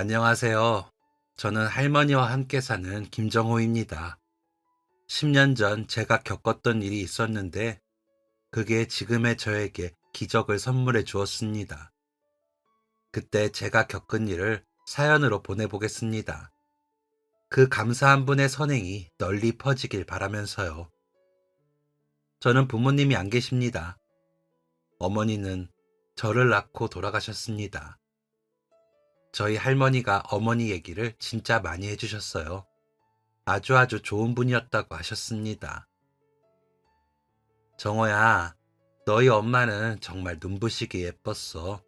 안녕하세요. 저는 할머니와 함께 사는 김정호입니다. 10년 전 제가 겪었던 일이 있었는데 그게 지금의 저에게 기적을 선물해 주었습니다. 그때 제가 겪은 일을 사연으로 보내보겠습니다. 그 감사한 분의 선행이 널리 퍼지길 바라면서요. 저는 부모님이 안 계십니다. 어머니는 저를 낳고 돌아가셨습니다. 저희 할머니가 어머니 얘기를 진짜 많이 해주셨어요. 아주 좋은 분이었다고 하셨습니다. 정호야, 너희 엄마는 정말 눈부시게 예뻤어.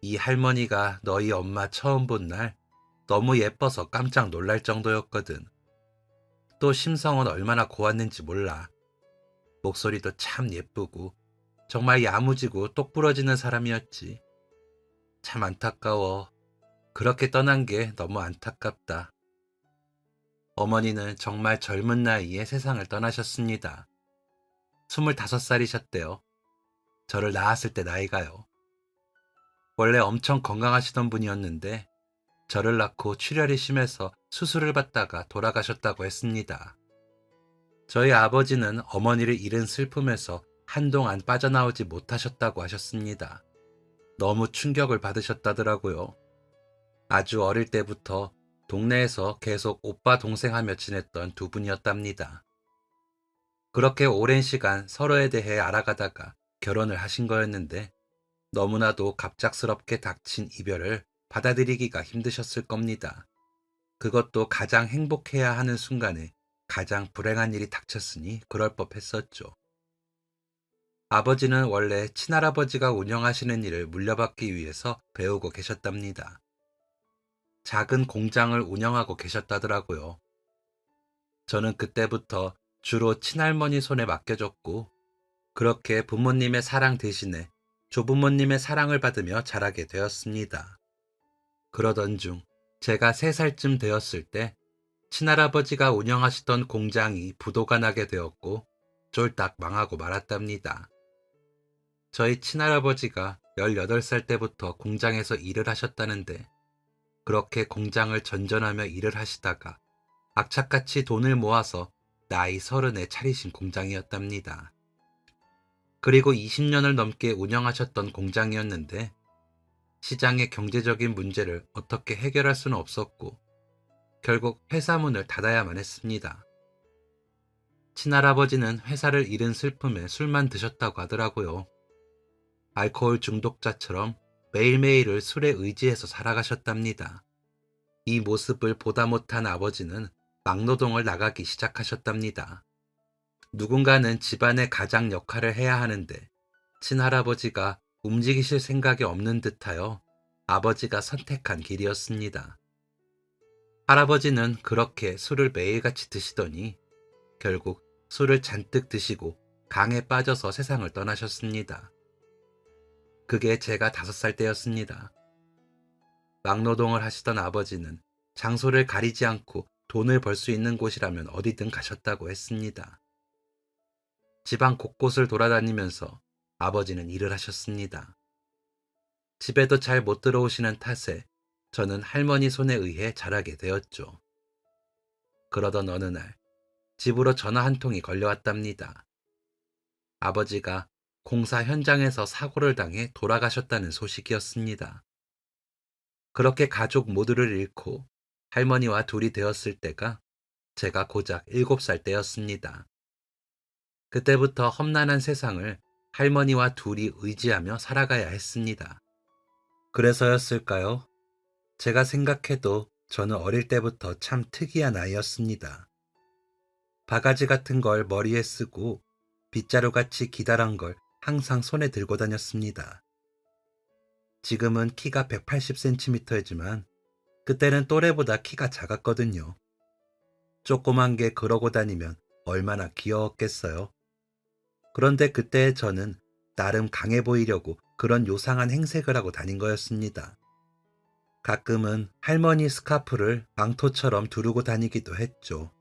이 할머니가 너희 엄마 처음 본 날 너무 예뻐서 깜짝 놀랄 정도였거든. 또 심성은 얼마나 고왔는지 몰라. 목소리도 참 예쁘고 정말 야무지고 똑부러지는 사람이었지. 참 안타까워. 그렇게 떠난 게 너무 안타깝다. 어머니는 정말 젊은 나이에 세상을 떠나셨습니다. 25살이셨대요. 저를 낳았을 때 나이가요. 원래 엄청 건강하시던 분이었는데 저를 낳고 출혈이 심해서 수술을 받다가 돌아가셨다고 했습니다. 저희 아버지는 어머니를 잃은 슬픔에서 한동안 빠져나오지 못하셨다고 하셨습니다. 너무 충격을 받으셨다더라고요. 아주 어릴 때부터 동네에서 계속 오빠 동생 하며 지냈던 두 분이었답니다. 그렇게 오랜 시간 서로에 대해 알아가다가 결혼을 하신 거였는데 너무나도 갑작스럽게 닥친 이별을 받아들이기가 힘드셨을 겁니다. 그것도 가장 행복해야 하는 순간에 가장 불행한 일이 닥쳤으니 그럴 법했었죠. 아버지는 원래 친할아버지가 운영하시는 일을 물려받기 위해서 배우고 계셨답니다. 작은 공장을 운영하고 계셨다더라고요. 저는 그때부터 주로 친할머니 손에 맡겨줬고 그렇게 부모님의 사랑 대신에 조부모님의 사랑을 받으며 자라게 되었습니다. 그러던 중 제가 3살쯤 되었을 때 친할아버지가 운영하시던 공장이 부도가 나게 되었고 쫄딱 망하고 말았답니다. 저희 친할아버지가 18살 때부터 공장에서 일을 하셨다는데 그렇게 공장을 전전하며 일을 하시다가 악착같이 돈을 모아서 나이 30에 차리신 공장이었답니다. 그리고 20년을 넘게 운영하셨던 공장이었는데 시장의 경제적인 문제를 어떻게 해결할 수는 없었고 결국 회사 문을 닫아야만 했습니다. 친할아버지는 회사를 잃은 슬픔에 술만 드셨다고 하더라고요. 알코올 중독자처럼 매일매일을 술에 의지해서 살아가셨답니다. 이 모습을 보다 못한 아버지는 막노동을 나가기 시작하셨답니다. 누군가는 집안의 가장 역할을 해야 하는데 친할아버지가 움직이실 생각이 없는 듯하여 아버지가 선택한 길이었습니다. 할아버지는 그렇게 술을 매일같이 드시더니 결국 술을 잔뜩 드시고 강에 빠져서 세상을 떠나셨습니다. 그게 제가 5살 때였습니다. 막노동을 하시던 아버지는 장소를 가리지 않고 돈을 벌 수 있는 곳이라면 어디든 가셨다고 했습니다. 지방 곳곳을 돌아다니면서 아버지는 일을 하셨습니다. 집에도 잘 못 들어오시는 탓에 저는 할머니 손에 의해 자라게 되었죠. 그러던 어느 날 집으로 전화 한 통이 걸려왔답니다. 아버지가 공사 현장에서 사고를 당해 돌아가셨다는 소식이었습니다. 그렇게 가족 모두를 잃고 할머니와 둘이 되었을 때가 제가 고작 7살 때였습니다. 그때부터 험난한 세상을 할머니와 둘이 의지하며 살아가야 했습니다. 그래서였을까요? 제가 생각해도 저는 어릴 때부터 참 특이한 아이였습니다. 바가지 같은 걸 머리에 쓰고 빗자루같이 기다란 걸 항상 손에 들고 다녔습니다. 지금은 키가 180cm이지만 그때는 또래보다 키가 작았거든요. 조그만 게 그러고 다니면 얼마나 귀여웠겠어요. 그런데 그때의 저는 나름 강해 보이려고 그런 요상한 행색을 하고 다닌 거였습니다. 가끔은 할머니 스카프를 망토처럼 두르고 다니기도 했죠.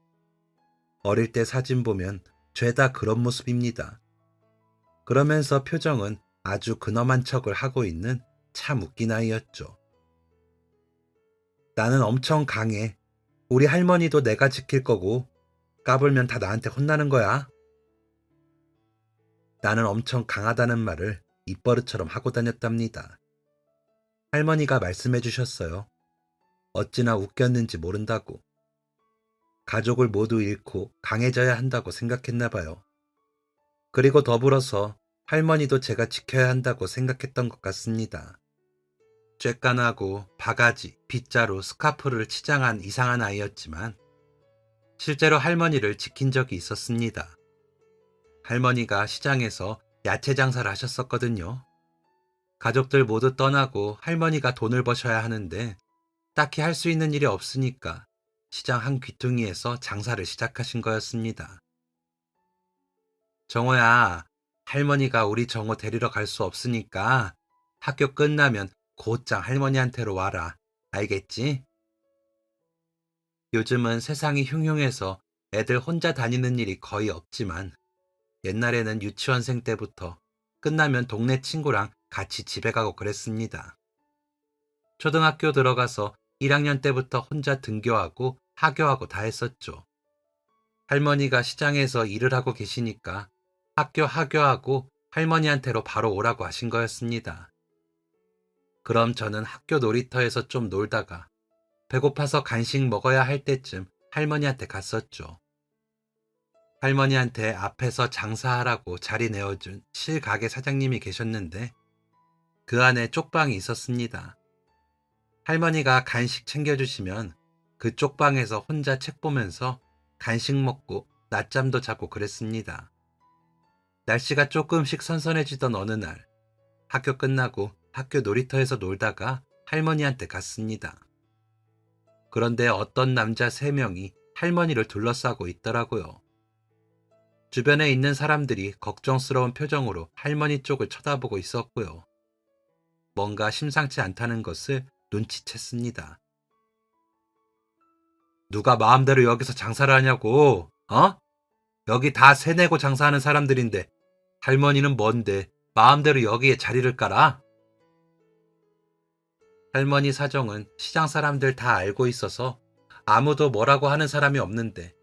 어릴 때 사진 보면 죄다 그런 모습입니다. 그러면서 표정은 아주 근엄한 척을 하고 있는 참 웃긴 아이였죠. 나는 엄청 강해. 우리 할머니도 내가 지킬 거고 까불면 다 나한테 혼나는 거야. 나는 엄청 강하다는 말을 입버릇처럼 하고 다녔답니다. 할머니가 말씀해 주셨어요. 어찌나 웃겼는지 모른다고. 가족을 모두 잃고 강해져야 한다고 생각했나 봐요. 그리고 더불어서 할머니도 제가 지켜야 한다고 생각했던 것 같습니다. 쬐깐하고 바가지, 빗자루, 스카프를 치장한 이상한 아이였지만 실제로 할머니를 지킨 적이 있었습니다. 할머니가 시장에서 야채 장사를 하셨었거든요. 가족들 모두 떠나고 할머니가 돈을 버셔야 하는데 딱히 할 수 있는 일이 없으니까 시장 한 귀퉁이에서 장사를 시작하신 거였습니다. 정호야, 할머니가 우리 정호 데리러 갈 수 없으니까 학교 끝나면 곧장 할머니한테로 와라. 알겠지? 요즘은 세상이 흉흉해서 애들 혼자 다니는 일이 거의 없지만 옛날에는 유치원생 때부터 끝나면 동네 친구랑 같이 집에 가고 그랬습니다. 초등학교 들어가서 1학년 때부터 혼자 등교하고 하교하고 다 했었죠. 할머니가 시장에서 일을 하고 계시니까 학교 하교하고 할머니한테로 바로 오라고 하신 거였습니다. 그럼 저는 학교 놀이터에서 좀 놀다가 배고파서 간식 먹어야 할 때쯤 할머니한테 갔었죠. 할머니한테 앞에서 장사하라고 자리 내어준 실가게 사장님이 계셨는데 그 안에 쪽방이 있었습니다. 할머니가 간식 챙겨주시면 그 쪽방에서 혼자 책 보면서 간식 먹고 낮잠도 자고 그랬습니다. 날씨가 조금씩 선선해지던 어느 날 학교 끝나고 학교 놀이터에서 놀다가 할머니한테 갔습니다. 그런데 어떤 남자 3명이 할머니를 둘러싸고 있더라고요. 주변에 있는 사람들이 걱정스러운 표정으로 할머니 쪽을 쳐다보고 있었고요. 뭔가 심상치 않다는 것을 눈치챘습니다. 누가 마음대로 여기서 장사를 하냐고, 어? 여기 다 세내고 장사하는 사람들인데 할머니는 뭔데 마음대로 여기에 자리를 깔아? 할머니 사정은 시장 사람들 다 알고 있어서 아무도 뭐라고 하는 사람이 없는데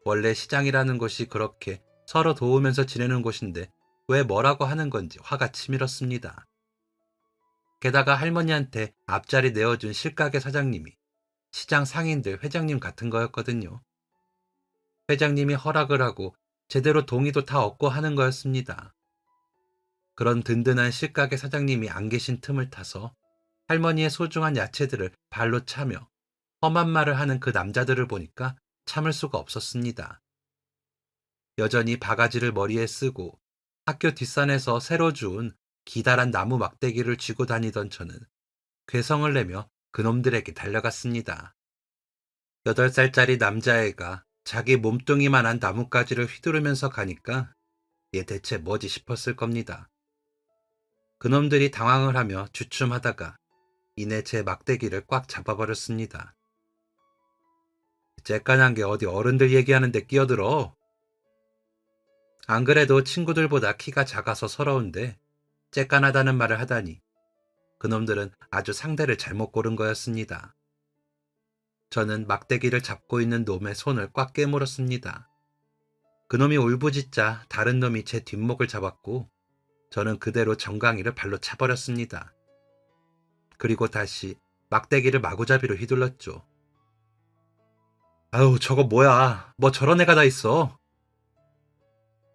원래 시장이라는 곳이 그렇게 서로 도우면서 지내는 곳인데 왜 뭐라고 하는 건지 화가 치밀었습니다. 게다가 할머니한테 앞자리 내어준 실가게 사장님이 시장 상인들 회장님 같은 거였거든요. 회장님이 허락을 하고 제대로 동의도 다 얻고 하는 거였습니다. 그런 든든한 실가게 사장님이 안 계신 틈을 타서 할머니의 소중한 야채들을 발로 차며 험한 말을 하는 그 남자들을 보니까 참을 수가 없었습니다. 여전히 바가지를 머리에 쓰고 학교 뒷산에서 새로 주운 기다란 나무 막대기를 쥐고 다니던 저는 괴성을 내며 그놈들에게 달려갔습니다. 8살짜리 남자애가 자기 몸뚱이만한 나뭇가지를 휘두르면서 가니까 얘 대체 뭐지 싶었을 겁니다. 그놈들이 당황을 하며 주춤하다가 이내 제 막대기를 꽉 잡아버렸습니다. 쬐깐한 게 어디 어른들 얘기하는데 끼어들어. 안 그래도 친구들보다 키가 작아서 서러운데 쬐깐하다는 말을 하다니 그놈들은 아주 상대를 잘못 고른 거였습니다. 저는 막대기를 잡고 있는 놈의 손을 꽉 깨물었습니다. 그놈이 울부짖자 다른 놈이 제 뒷목을 잡았고 저는 그대로 정강이를 발로 차버렸습니다. 그리고 다시 막대기를 마구잡이로 휘둘렀죠. 아우 저거 뭐야. 뭐 저런 애가 다 있어.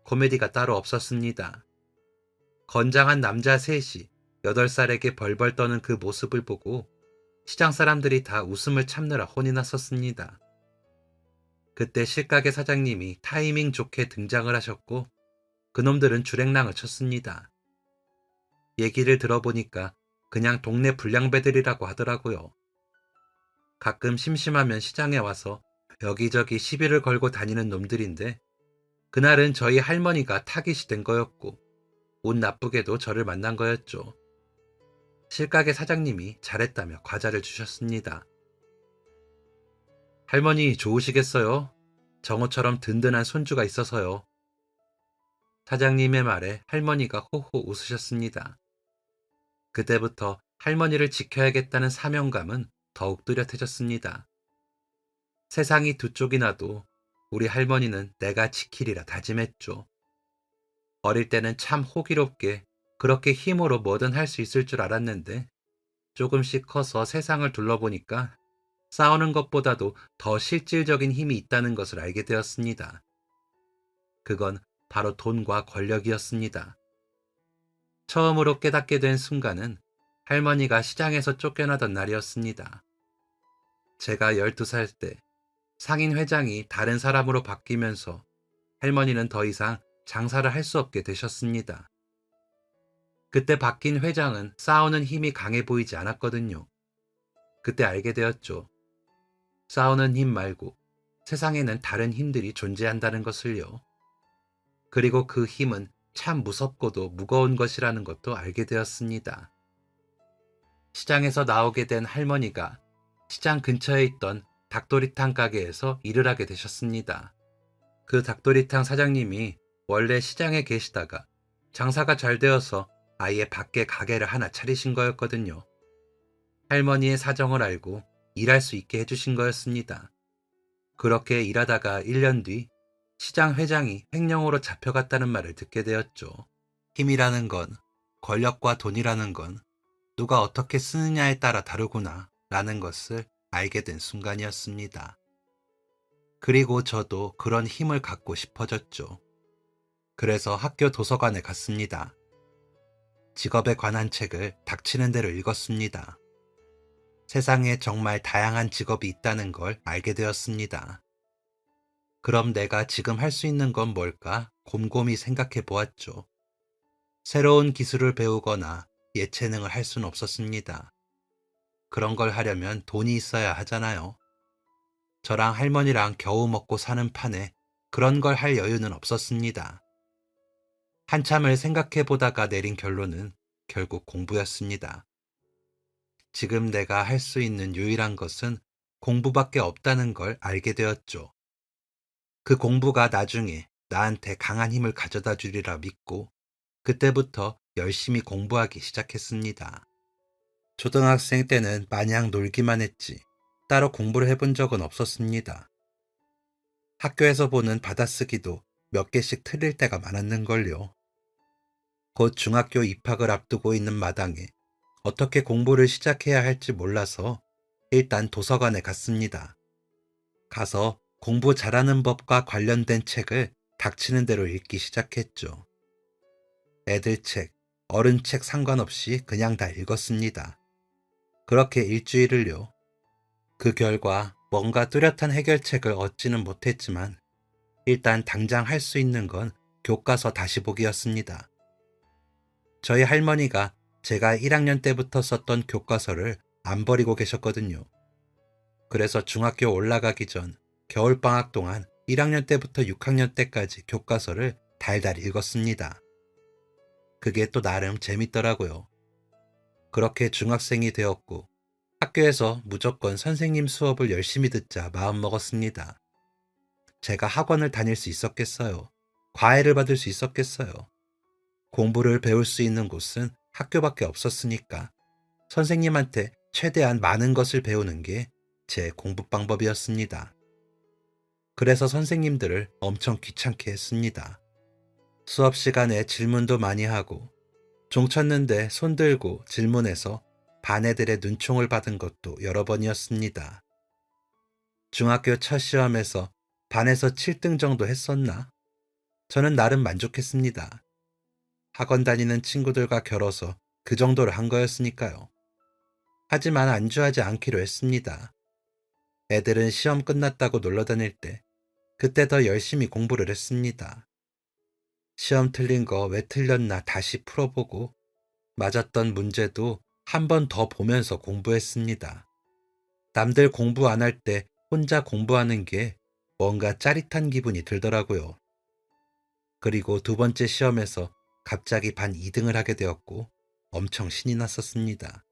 코미디가 따로 없었습니다. 건장한 남자 셋이 8살에게 벌벌 떠는 그 모습을 보고 시장 사람들이 다 웃음을 참느라 혼이 났었습니다. 그때 실가게 사장님이 타이밍 좋게 등장을 하셨고 그놈들은 줄행랑을 쳤습니다. 얘기를 들어보니까 그냥 동네 불량배들이라고 하더라고요. 가끔 심심하면 시장에 와서 여기저기 시비를 걸고 다니는 놈들인데 그날은 저희 할머니가 타깃이 된 거였고 운 나쁘게도 저를 만난 거였죠. 실가게 사장님이 잘했다며 과자를 주셨습니다. 할머니 좋으시겠어요? 정호처럼 든든한 손주가 있어서요. 사장님의 말에 할머니가 호호 웃으셨습니다. 그때부터 할머니를 지켜야겠다는 사명감은 더욱 뚜렷해졌습니다. 세상이 두 쪽이 나도 우리 할머니는 내가 지키리라 다짐했죠. 어릴 때는 참 호기롭게 그렇게 힘으로 뭐든 할 수 있을 줄 알았는데 조금씩 커서 세상을 둘러보니까 싸우는 것보다도 더 실질적인 힘이 있다는 것을 알게 되었습니다. 그건 바로 돈과 권력이었습니다. 처음으로 깨닫게 된 순간은 할머니가 시장에서 쫓겨나던 날이었습니다. 제가 12살 때 상인 회장이 다른 사람으로 바뀌면서 할머니는 더 이상 장사를 할 수 없게 되셨습니다. 그때 바뀐 회장은 싸우는 힘이 강해 보이지 않았거든요. 그때 알게 되었죠. 싸우는 힘 말고 세상에는 다른 힘들이 존재한다는 것을요. 그리고 그 힘은 참 무섭고도 무거운 것이라는 것도 알게 되었습니다. 시장에서 나오게 된 할머니가 시장 근처에 있던 닭도리탕 가게에서 일을 하게 되셨습니다. 그 닭도리탕 사장님이 원래 시장에 계시다가 장사가 잘 되어서 아예 밖에 가게를 하나 차리신 거였거든요. 할머니의 사정을 알고 일할 수 있게 해주신 거였습니다. 그렇게 일하다가 1년 뒤 시장 회장이 횡령으로 잡혀갔다는 말을 듣게 되었죠. 힘이라는 건, 권력과 돈이라는 건 누가 어떻게 쓰느냐에 따라 다르구나 라는 것을 알게 된 순간이었습니다. 그리고 저도 그런 힘을 갖고 싶어졌죠. 그래서 학교 도서관에 갔습니다. 직업에 관한 책을 닥치는 대로 읽었습니다. 세상에 정말 다양한 직업이 있다는 걸 알게 되었습니다. 그럼 내가 지금 할 수 있는 건 뭘까 곰곰이 생각해 보았죠. 새로운 기술을 배우거나 예체능을 할 수는 없었습니다. 그런 걸 하려면 돈이 있어야 하잖아요. 저랑 할머니랑 겨우 먹고 사는 판에 그런 걸 할 여유는 없었습니다. 한참을 생각해 보다가 내린 결론은 결국 공부였습니다. 지금 내가 할 수 있는 유일한 것은 공부밖에 없다는 걸 알게 되었죠. 그 공부가 나중에 나한테 강한 힘을 가져다 주리라 믿고 그때부터 열심히 공부하기 시작했습니다. 초등학생 때는 마냥 놀기만 했지 따로 공부를 해본 적은 없었습니다. 학교에서 보는 받아쓰기도 몇 개씩 틀릴 때가 많았는걸요. 곧 중학교 입학을 앞두고 있는 마당에 어떻게 공부를 시작해야 할지 몰라서 일단 도서관에 갔습니다. 가서 공부 잘하는 법과 관련된 책을 닥치는 대로 읽기 시작했죠. 애들 책, 어른 책 상관없이 그냥 다 읽었습니다. 그렇게 일주일을요. 그 결과 뭔가 뚜렷한 해결책을 얻지는 못했지만 일단 당장 할 수 있는 건 교과서 다시 보기였습니다. 저희 할머니가 제가 1학년 때부터 썼던 교과서를 안 버리고 계셨거든요. 그래서 중학교 올라가기 전 겨울방학 동안 1학년 때부터 6학년 때까지 교과서를 달달 읽었습니다. 그게 또 나름 재밌더라고요. 그렇게 중학생이 되었고 학교에서 무조건 선생님 수업을 열심히 듣자 마음먹었습니다. 제가 학원을 다닐 수 있었겠어요? 과외를 받을 수 있었겠어요? 공부를 배울 수 있는 곳은 학교밖에 없었으니까 선생님한테 최대한 많은 것을 배우는 게 제 공부 방법이었습니다. 그래서 선생님들을 엄청 귀찮게 했습니다. 수업 시간에 질문도 많이 하고 종 쳤는데 손 들고 질문해서 반 애들의 눈총을 받은 것도 여러 번이었습니다. 중학교 첫 시험에서 반에서 7등 정도 했었나? 저는 나름 만족했습니다. 학원 다니는 친구들과 겨뤄서 그 정도를 한 거였으니까요. 하지만 안주하지 않기로 했습니다. 애들은 시험 끝났다고 놀러 다닐 때 그때 더 열심히 공부를 했습니다. 시험 틀린 거 왜 틀렸나 다시 풀어보고 맞았던 문제도 한 번 더 보면서 공부했습니다. 남들 공부 안 할 때 혼자 공부하는 게 뭔가 짜릿한 기분이 들더라고요. 그리고 두 번째 시험에서 갑자기 반 2등을 하게 되었고 엄청 신이 났었습니다.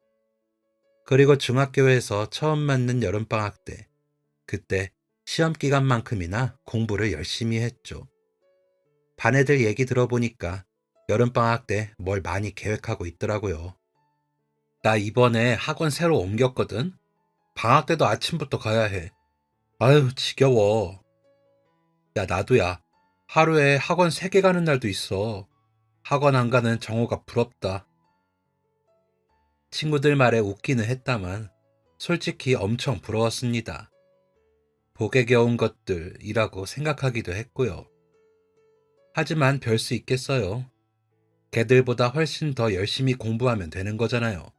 그리고 중학교에서 처음 맞는 여름방학 때 그때 시험 기간만큼이나 공부를 열심히 했죠. 반 애들 얘기 들어보니까 여름방학 때 뭘 많이 계획하고 있더라고요. 나 이번에 학원 새로 옮겼거든? 방학 때도 아침부터 가야 해. 아유, 지겨워. 야, 나도야. 하루에 학원 3개 가는 날도 있어. 학원 안 가는 정호가 부럽다. 친구들 말에 웃기는 했다만 솔직히 엄청 부러웠습니다. 복에 겨운 것들이라고 생각하기도 했고요. 하지만 별 수 있겠어요. 걔들보다 훨씬 더 열심히 공부하면 되는 거잖아요.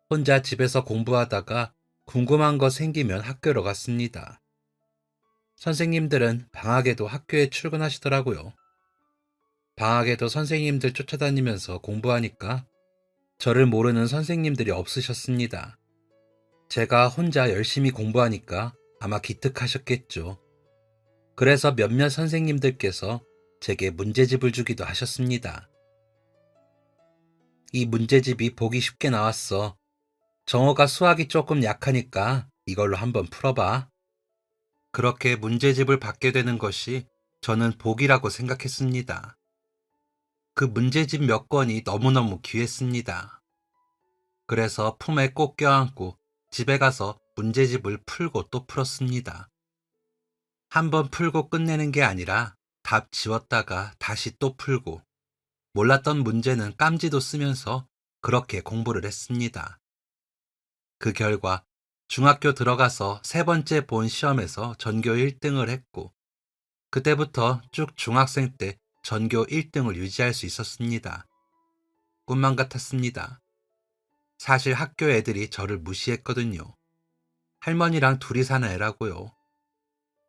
혼자 집에서 공부하다가 궁금한 거 생기면 학교로 갔습니다. 선생님들은 방학에도 학교에 출근하시더라고요. 방학에도 선생님들 쫓아다니면서 공부하니까 저를 모르는 선생님들이 없으셨습니다. 제가 혼자 열심히 공부하니까 아마 기특하셨겠죠. 그래서 몇몇 선생님들께서 제게 문제집을 주기도 하셨습니다. 이 문제집이 보기 쉽게 나왔어. 정호가 수학이 조금 약하니까 이걸로 한번 풀어봐. 그렇게 문제집을 받게 되는 것이 저는 복이라고 생각했습니다. 그 문제집 몇 권이 너무너무 귀했습니다. 그래서 품에 꼭 껴안고 집에 가서 문제집을 풀고 또 풀었습니다. 한번 풀고 끝내는 게 아니라 답 지웠다가 다시 또 풀고 몰랐던 문제는 깜지도 쓰면서 그렇게 공부를 했습니다. 그 결과 중학교 들어가서 3번째 본 시험에서 전교 1등을 했고 그때부터 쭉 중학생 때 전교 1등을 유지할 수 있었습니다. 꿈만 같았습니다. 사실 학교 애들이 저를 무시했거든요. 할머니랑 둘이 사는 애라고요.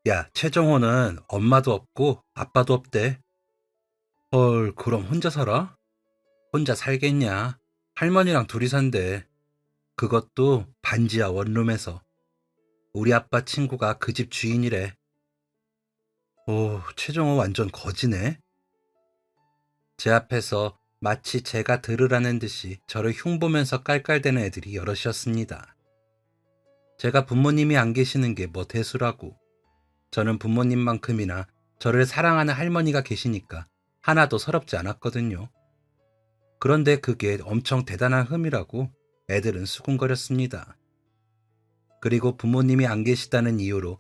야, 최정호는 엄마도 없고 아빠도 없대. 헐, 그럼 혼자 살아? 혼자 살겠냐? 할머니랑 둘이 산대. 그것도 반지하 원룸에서. 우리 아빠 친구가 그 집 주인이래. 오, 최정호 완전 거지네. 제 앞에서 마치 제가 들으라는 듯이 저를 흉보면서 깔깔대는 애들이 여럿이었습니다. 제가 부모님이 안 계시는 게 뭐 대수라고. 저는 부모님만큼이나 저를 사랑하는 할머니가 계시니까 하나도 서럽지 않았거든요. 그런데 그게 엄청 대단한 흠이라고 애들은 수군거렸습니다. 그리고 부모님이 안 계시다는 이유로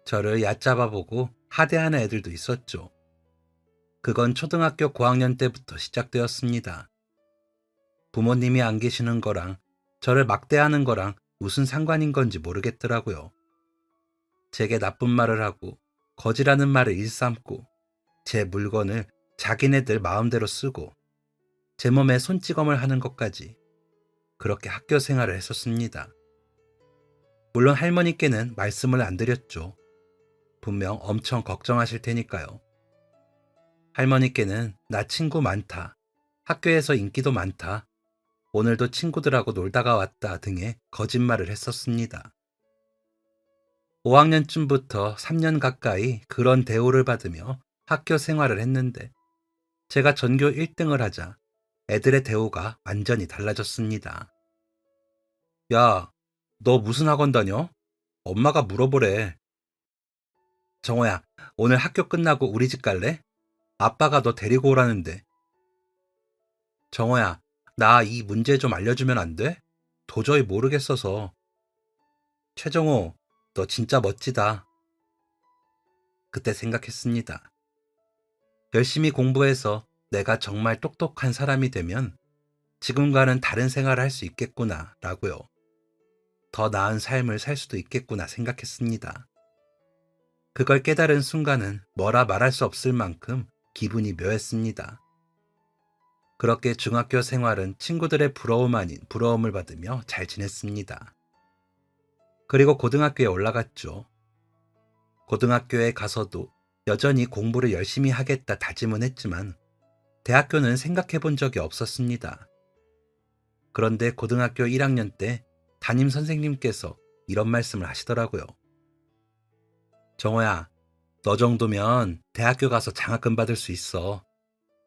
저를 얕잡아보고 하대하는 애들도 있었죠. 그건 초등학교 고학년 때부터 시작되었습니다. 부모님이 안 계시는 거랑 저를 막대하는 거랑 무슨 상관인 건지 모르겠더라고요. 제게 나쁜 말을 하고 거지라는 말을 일삼고 제 물건을 자기네들 마음대로 쓰고 제 몸에 손찌검을 하는 것까지 그렇게 학교 생활을 했었습니다. 물론 할머니께는 말씀을 안 드렸죠. 분명 엄청 걱정하실 테니까요. 할머니께는 나 친구 많다, 학교에서 인기도 많다, 오늘도 친구들하고 놀다가 왔다 등의 거짓말을 했었습니다. 5학년쯤부터 3년 가까이 그런 대우를 받으며 학교 생활을 했는데 제가 전교 1등을 하자 애들의 대우가 완전히 달라졌습니다. 야, 너 무슨 학원 다녀? 엄마가 물어보래. 정호야, 오늘 학교 끝나고 우리 집 갈래? 아빠가 너 데리고 오라는데. 정호야, 나 이 문제 좀 알려주면 안 돼? 도저히 모르겠어서. 최정호, 너 진짜 멋지다. 그때 생각했습니다. 열심히 공부해서 내가 정말 똑똑한 사람이 되면 지금과는 다른 생활을 할 수 있겠구나 라고요. 더 나은 삶을 살 수도 있겠구나 생각했습니다. 그걸 깨달은 순간은 뭐라 말할 수 없을 만큼 기분이 묘했습니다. 그렇게 중학교 생활은 친구들의 부러움 아닌 부러움을 받으며 잘 지냈습니다. 그리고 고등학교에 올라갔죠. 고등학교에 가서도 여전히 공부를 열심히 하겠다 다짐은 했지만 대학교는 생각해 본 적이 없었습니다. 그런데 고등학교 1학년 때 담임 선생님께서 이런 말씀을 하시더라고요. 정호야, 너 정도면 대학교 가서 장학금 받을 수 있어.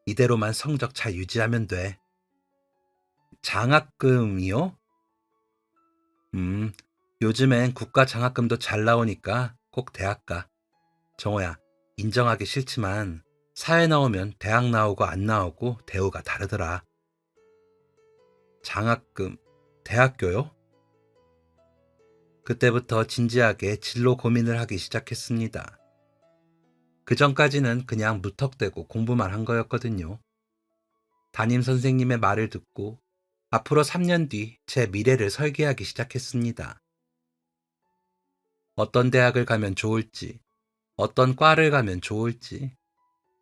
이대로만 성적 잘 유지하면 돼. 장학금이요? 요즘엔 국가 장학금도 잘 나오니까 꼭 대학 가. 정호야, 인정하기 싫지만 사회 나오면 대학 나오고 안 나오고 대우가 다르더라. 장학금, 대학교요? 그때부터 진지하게 진로 고민을 하기 시작했습니다. 그 전까지는 그냥 무턱대고 공부만 한 거였거든요. 담임 선생님의 말을 듣고 앞으로 3년 뒤 제 미래를 설계하기 시작했습니다. 어떤 대학을 가면 좋을지, 어떤 과를 가면 좋을지,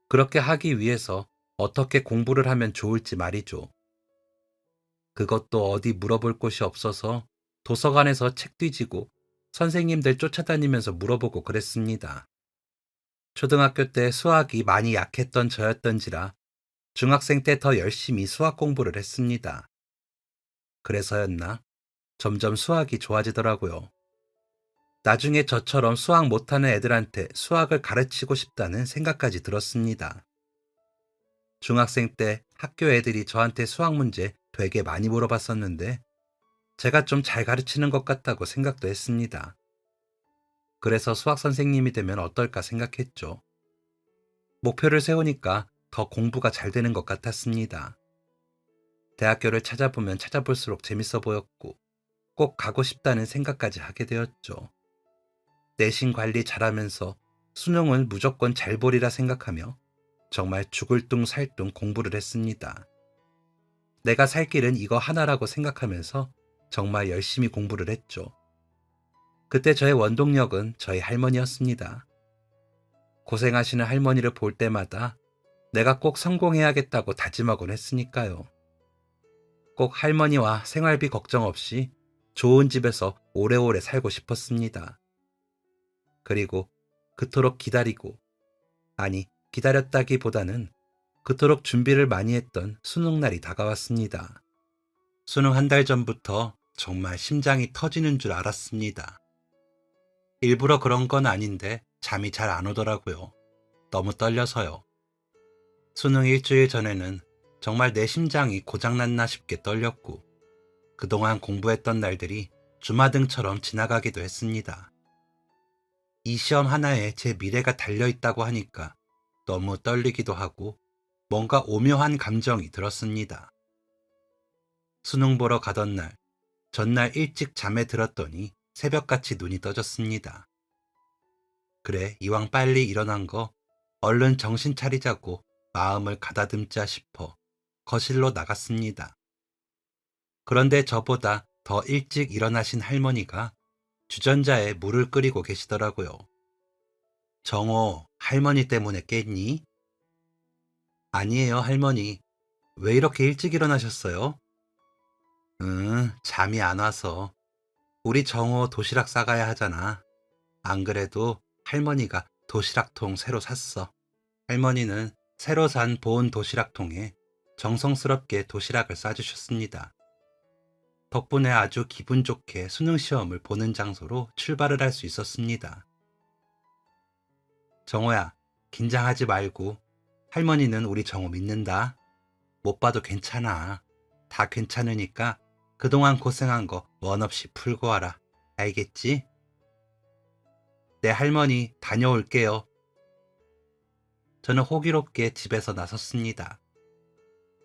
그렇게 하기 위해서 어떻게 공부를 하면 좋을지 말이죠. 그것도 어디 물어볼 곳이 없어서 도서관에서 책 뒤지고 선생님들 쫓아다니면서 물어보고 그랬습니다. 초등학교 때 수학이 많이 약했던 저였던지라 중학생 때 더 열심히 수학 공부를 했습니다. 그래서였나? 점점 수학이 좋아지더라고요. 나중에 저처럼 수학 못하는 애들한테 수학을 가르치고 싶다는 생각까지 들었습니다. 중학생 때 학교 애들이 저한테 수학 문제 되게 많이 물어봤었는데 제가 좀 잘 가르치는 것 같다고 생각도 했습니다. 그래서 수학 선생님이 되면 어떨까 생각했죠. 목표를 세우니까 더 공부가 잘 되는 것 같았습니다. 대학교를 찾아보면 찾아볼수록 재밌어 보였고 꼭 가고 싶다는 생각까지 하게 되었죠. 내신 관리 잘하면서 수능은 무조건 잘 보리라 생각하며 정말 죽을 둥 살 둥 공부를 했습니다. 내가 살 길은 이거 하나라고 생각하면서 정말 열심히 공부를 했죠. 그때 저의 원동력은 저희 할머니였습니다. 고생하시는 할머니를 볼 때마다 내가 꼭 성공해야겠다고 다짐하곤 했으니까요. 꼭 할머니와 생활비 걱정 없이 좋은 집에서 오래오래 살고 싶었습니다. 그리고 그토록 기다리고, 아니, 기다렸다기보다는 그토록 준비를 많이 했던 수능날이 다가왔습니다. 수능 한 달 전부터 정말 심장이 터지는 줄 알았습니다. 일부러 그런 건 아닌데 잠이 잘 안 오더라고요. 너무 떨려서요. 수능 일주일 전에는 정말 내 심장이 고장났나 싶게 떨렸고 그동안 공부했던 날들이 주마등처럼 지나가기도 했습니다. 이 시험 하나에 제 미래가 달려있다고 하니까 너무 떨리기도 하고 뭔가 오묘한 감정이 들었습니다. 수능 보러 가던 날, 전날 일찍 잠에 들었더니 새벽같이 눈이 떠졌습니다. 그래, 이왕 빨리 일어난 거 얼른 정신 차리자고 마음을 가다듬자 싶어 거실로 나갔습니다. 그런데 저보다 더 일찍 일어나신 할머니가 주전자에 물을 끓이고 계시더라고요. 정호, 할머니 때문에 깼니? 아니에요, 할머니. 왜 이렇게 일찍 일어나셨어요? 잠이 안 와서. 우리 정호 도시락 싸가야 하잖아. 안 그래도 할머니가 도시락통 새로 샀어. 할머니는 새로 산 보온 도시락통에 정성스럽게 도시락을 싸주셨습니다. 덕분에 아주 기분 좋게 수능 시험을 보는 장소로 출발을 할 수 있었습니다. 정호야, 긴장하지 말고 할머니는 우리 정호 믿는다. 못 봐도 괜찮아. 다 괜찮으니까 그동안 고생한 거 원 없이 풀고 와라. 알겠지? 네, 할머니, 다녀올게요. 저는 호기롭게 집에서 나섰습니다.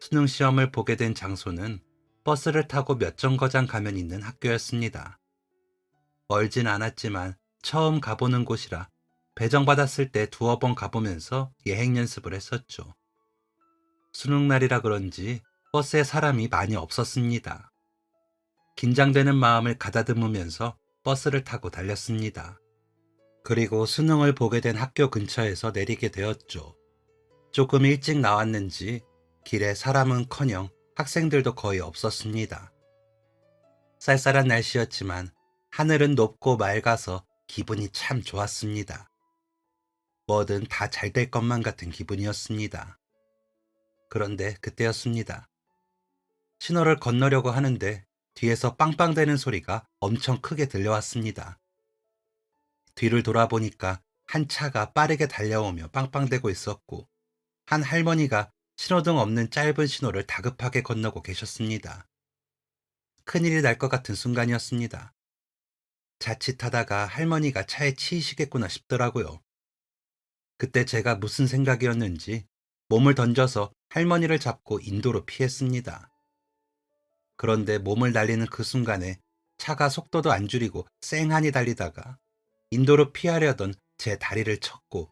수능 시험을 보게 된 장소는 버스를 타고 몇 정거장 가면 있는 학교였습니다. 멀진 않았지만 처음 가보는 곳이라 배정받았을 때 두어 번 가보면서 예행 연습을 했었죠. 수능날이라 그런지 버스에 사람이 많이 없었습니다. 긴장되는 마음을 가다듬으면서 버스를 타고 달렸습니다. 그리고 수능을 보게 된 학교 근처에서 내리게 되었죠. 조금 일찍 나왔는지 길에 사람은커녕 학생들도 거의 없었습니다. 쌀쌀한 날씨였지만 하늘은 높고 맑아서 기분이 참 좋았습니다. 뭐든 다 잘 될 것만 같은 기분이었습니다. 그런데 그때였습니다. 신호를 건너려고 하는데 뒤에서 빵빵대는 소리가 엄청 크게 들려왔습니다. 뒤를 돌아보니까 한 차가 빠르게 달려오며 빵빵대고 있었고 한 할머니가 신호등 없는 짧은 신호를 다급하게 건너고 계셨습니다. 큰일이 날 것 같은 순간이었습니다. 자칫하다가 할머니가 차에 치이시겠구나 싶더라고요. 그때 제가 무슨 생각이었는지 몸을 던져서 할머니를 잡고 인도로 피했습니다. 그런데 몸을 날리는 그 순간에 차가 속도도 안 줄이고 쌩하니 달리다가 인도로 피하려던 제 다리를 쳤고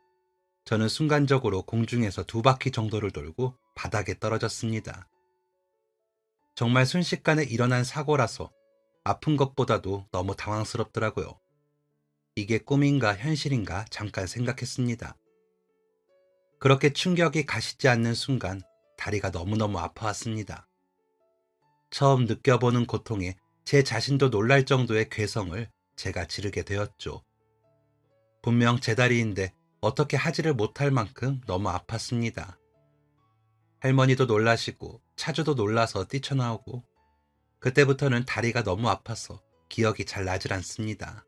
저는 순간적으로 공중에서 2바퀴 정도를 돌고 바닥에 떨어졌습니다. 정말 순식간에 일어난 사고라서 아픈 것보다도 너무 당황스럽더라고요. 이게 꿈인가 현실인가 잠깐 생각했습니다. 그렇게 충격이 가시지 않는 순간 다리가 너무너무 아파왔습니다. 처음 느껴보는 고통에 제 자신도 놀랄 정도의 괴성을 제가 지르게 되었죠. 분명 제 다리인데 어떻게 하지를 못할 만큼 너무 아팠습니다. 할머니도 놀라시고 차주도 놀라서 뛰쳐나오고 그때부터는 다리가 너무 아파서 기억이 잘 나질 않습니다.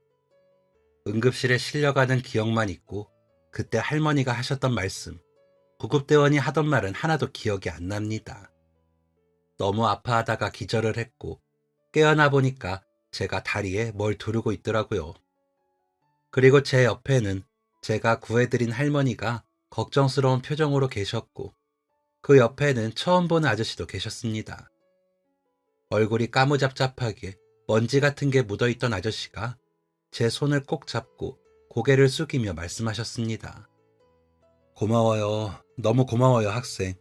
응급실에 실려가는 기억만 있고 그때 할머니가 하셨던 말씀, 구급대원이 하던 말은 하나도 기억이 안 납니다. 너무 아파하다가 기절을 했고 깨어나 보니까 제가 다리에 뭘 두르고 있더라고요. 그리고 제 옆에는 제가 구해드린 할머니가 걱정스러운 표정으로 계셨고 그 옆에는 처음 보는 아저씨도 계셨습니다. 얼굴이 까무잡잡하게 먼지 같은 게 묻어있던 아저씨가 제 손을 꼭 잡고 고개를 숙이며 말씀하셨습니다. 고마워요. 너무 고마워요, 학생.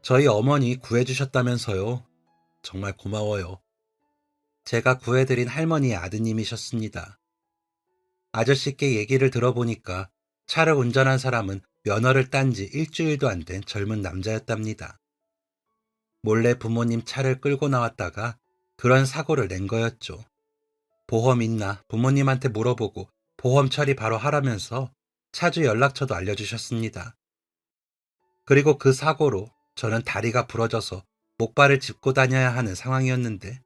저희 어머니 구해주셨다면서요. 정말 고마워요. 제가 구해드린 할머니의 아드님이셨습니다. 아저씨께 얘기를 들어보니까 차를 운전한 사람은 면허를 딴 지 일주일도 안 된 젊은 남자였답니다. 몰래 부모님 차를 끌고 나왔다가 그런 사고를 낸 거였죠. 보험 있나 부모님한테 물어보고 보험 처리 바로 하라면서 차주 연락처도 알려주셨습니다. 그리고 그 사고로 저는 다리가 부러져서 목발을 짚고 다녀야 하는 상황이었는데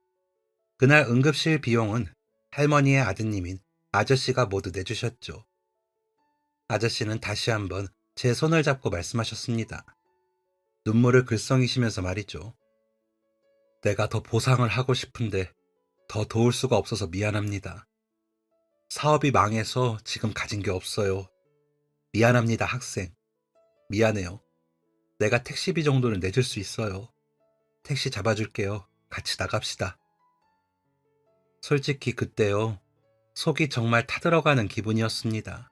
그날 응급실 비용은 할머니의 아드님인 아저씨가 모두 내주셨죠. 아저씨는 다시 한번 제 손을 잡고 말씀하셨습니다. 눈물을 글썽이시면서 말이죠. 내가 더 보상을 하고 싶은데 더 도울 수가 없어서 미안합니다. 사업이 망해서 지금 가진 게 없어요. 미안합니다, 학생. 미안해요. 내가 택시비 정도는 내줄 수 있어요. 택시 잡아줄게요. 같이 나갑시다. 솔직히 그때요. 속이 정말 타들어가는 기분이었습니다.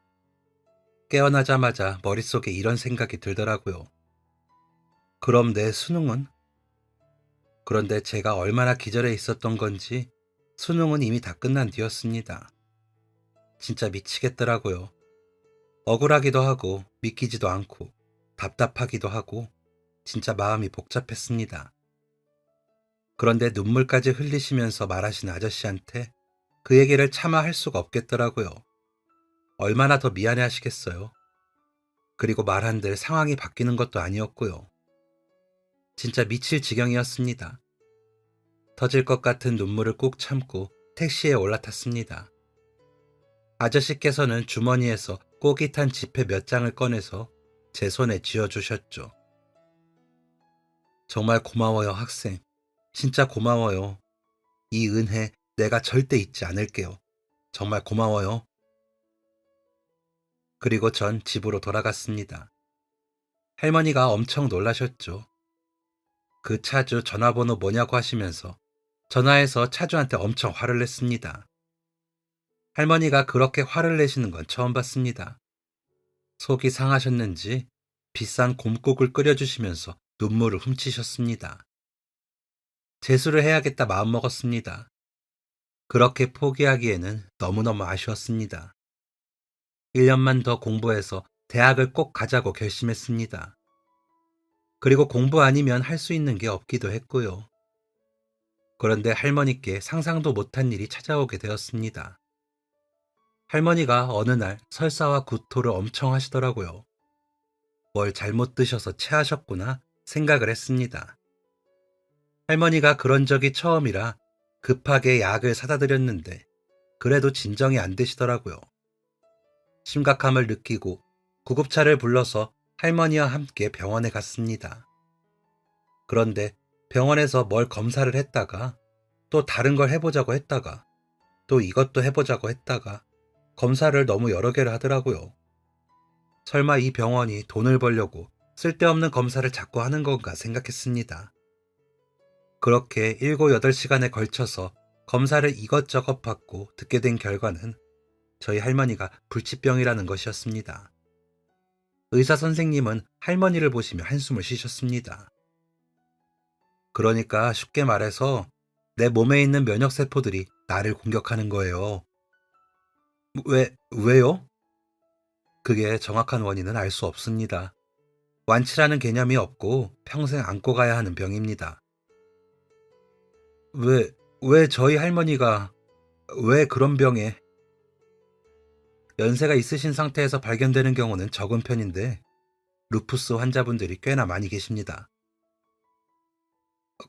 깨어나자마자 머릿속에 이런 생각이 들더라고요. 그럼 내 수능은? 그런데 제가 얼마나 기절해 있었던 건지 수능은 이미 다 끝난 뒤였습니다. 진짜 미치겠더라고요. 억울하기도 하고 믿기지도 않고 답답하기도 하고 진짜 마음이 복잡했습니다. 그런데 눈물까지 흘리시면서 말하신 아저씨한테 그 얘기를 차마 할 수가 없겠더라고요. 얼마나 더 미안해 하시겠어요. 그리고 말한들 상황이 바뀌는 것도 아니었고요. 진짜 미칠 지경이었습니다. 터질 것 같은 눈물을 꾹 참고 택시에 올라탔습니다. 아저씨께서는 주머니에서 꼭이 탄 지폐 몇 장을 꺼내서 제 손에 쥐어주셨죠. 정말 고마워요, 학생. 진짜 고마워요. 이 은혜 내가 절대 잊지 않을게요. 정말 고마워요. 그리고 전 집으로 돌아갔습니다. 할머니가 엄청 놀라셨죠. 그 차주 전화번호 뭐냐고 하시면서 전화해서 차주한테 엄청 화를 냈습니다. 할머니가 그렇게 화를 내시는 건 처음 봤습니다. 속이 상하셨는지 비싼 곰국을 끓여주시면서 눈물을 훔치셨습니다. 재수를 해야겠다 마음먹었습니다. 그렇게 포기하기에는 너무너무 아쉬웠습니다. 1년만 더 공부해서 대학을 꼭 가자고 결심했습니다. 그리고 공부 아니면 할 수 있는 게 없기도 했고요. 그런데 할머니께 상상도 못한 일이 찾아오게 되었습니다. 할머니가 어느 날 설사와 구토를 엄청 하시더라고요. 뭘 잘못 드셔서 체하셨구나 생각을 했습니다. 할머니가 그런 적이 처음이라 급하게 약을 사다 드렸는데 그래도 진정이 안 되시더라고요. 심각함을 느끼고 구급차를 불러서 할머니와 함께 병원에 갔습니다. 그런데 병원에서 뭘 검사를 했다가 또 다른 걸 해보자고 했다가 또 이것도 해보자고 했다가 검사를 너무 여러 개를 하더라고요. 설마 이 병원이 돈을 벌려고 쓸데없는 검사를 자꾸 하는 건가 생각했습니다. 그렇게 7, 8시간에 걸쳐서 검사를 이것저것 받고 듣게 된 결과는 저희 할머니가 불치병이라는 것이었습니다. 의사 선생님은 할머니를 보시며 한숨을 쉬셨습니다. 그러니까 쉽게 말해서 내 몸에 있는 면역세포들이 나를 공격하는 거예요. 왜요? 그게 정확한 원인은 알 수 없습니다. 완치라는 개념이 없고 평생 안고 가야 하는 병입니다. 왜, 왜 저희 할머니가, 왜 그런 병에, 연세가 있으신 상태에서 발견되는 경우는 적은 편인데, 루푸스 환자분들이 꽤나 많이 계십니다.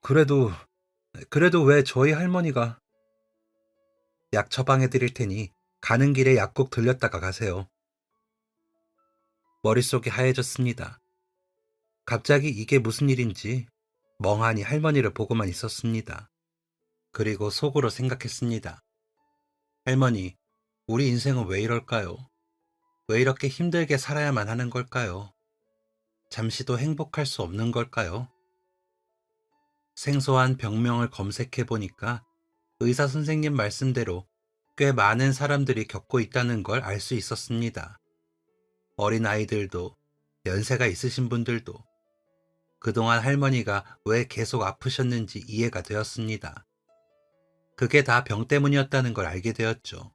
그래도, 그래도 왜 저희 할머니가 약 처방해 드릴 테니 가는 길에 약국 들렸다가 가세요. 머릿속이 하얘졌습니다. 갑자기 이게 무슨 일인지 멍하니 할머니를 보고만 있었습니다. 그리고 속으로 생각했습니다. 할머니, 우리 인생은 왜 이럴까요? 왜 이렇게 힘들게 살아야만 하는 걸까요? 잠시도 행복할 수 없는 걸까요? 생소한 병명을 검색해 보니까 의사 선생님 말씀대로 꽤 많은 사람들이 겪고 있다는 걸 알 수 있었습니다. 어린 아이들도, 연세가 있으신 분들도, 그동안 할머니가 왜 계속 아프셨는지 이해가 되었습니다. 그게 다 병 때문이었다는 걸 알게 되었죠.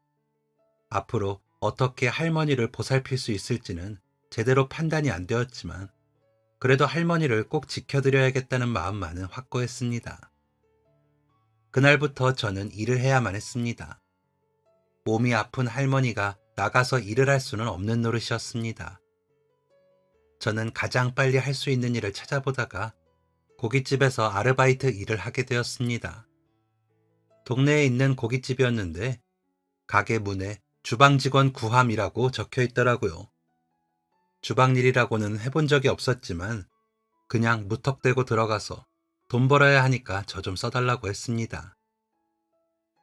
앞으로 어떻게 할머니를 보살필 수 있을지는 제대로 판단이 안 되었지만, 그래도 할머니를 꼭 지켜드려야겠다는 마음만은 확고했습니다. 그날부터 저는 일을 해야만 했습니다. 몸이 아픈 할머니가 나가서 일을 할 수는 없는 노릇이었습니다. 저는 가장 빨리 할 수 있는 일을 찾아보다가 고깃집에서 아르바이트 일을 하게 되었습니다. 동네에 있는 고깃집이었는데 가게 문에 주방 직원 구함이라고 적혀 있더라고요. 주방 일이라고는 해본 적이 없었지만 그냥 무턱대고 들어가서 돈 벌어야 하니까 저 좀 써달라고 했습니다.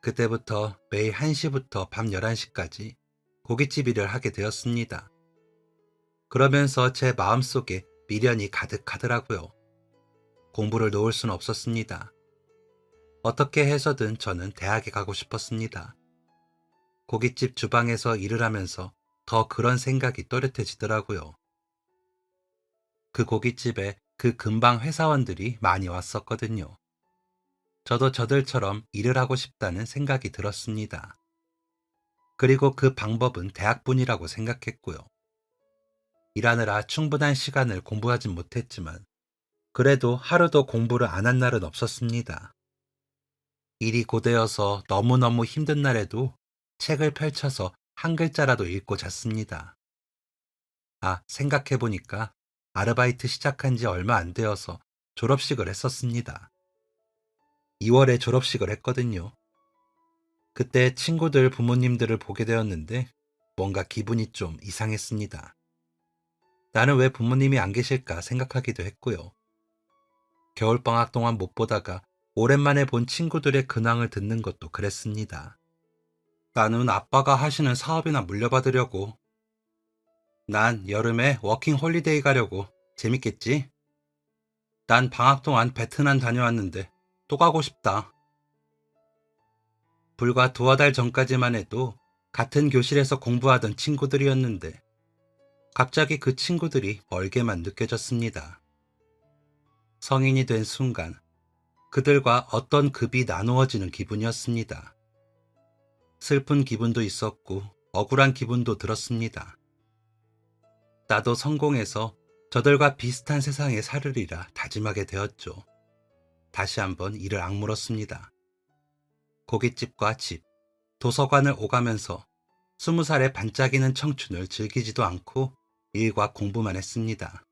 그때부터 매일 1시부터 밤 11시까지 고깃집 일을 하게 되었습니다. 그러면서 제 마음속에 미련이 가득하더라고요. 공부를 놓을 수는 없었습니다. 어떻게 해서든 저는 대학에 가고 싶었습니다. 고깃집 주방에서 일을 하면서 더 그런 생각이 또렷해지더라고요. 그 고깃집에 그 근방 회사원들이 많이 왔었거든요. 저도 저들처럼 일을 하고 싶다는 생각이 들었습니다. 그리고 그 방법은 대학뿐이라고 생각했고요. 일하느라 충분한 시간을 공부하진 못했지만 그래도 하루도 공부를 안 한 날은 없었습니다. 일이 고되어서 너무너무 힘든 날에도 책을 펼쳐서 한 글자라도 읽고 잤습니다. 생각해보니까 아르바이트 시작한 지 얼마 안 되어서 졸업식을 했었습니다. 2월에 졸업식을 했거든요. 그때 친구들 부모님들을 보게 되었는데 뭔가 기분이 좀 이상했습니다. 나는 왜 부모님이 안 계실까 생각하기도 했고요. 겨울방학 동안 못 보다가 오랜만에 본 친구들의 근황을 듣는 것도 그랬습니다. 나는 아빠가 하시는 사업이나 물려받으려고. 난 여름에 워킹 홀리데이 가려고. 재밌겠지? 난 방학 동안 베트남 다녀왔는데 또 가고 싶다. 불과 두어 달 전까지만 해도 같은 교실에서 공부하던 친구들이었는데 갑자기 그 친구들이 멀게만 느껴졌습니다. 성인이 된 순간 그들과 어떤 급이 나누어지는 기분이었습니다. 슬픈 기분도 있었고 억울한 기분도 들었습니다. 나도 성공해서 저들과 비슷한 세상에 살으리라 다짐하게 되었죠. 다시 한번 이를 악물었습니다. 고깃집과 집, 도서관을 오가면서 20살의 반짝이는 청춘을 즐기지도 않고 일과 공부만 했습니다.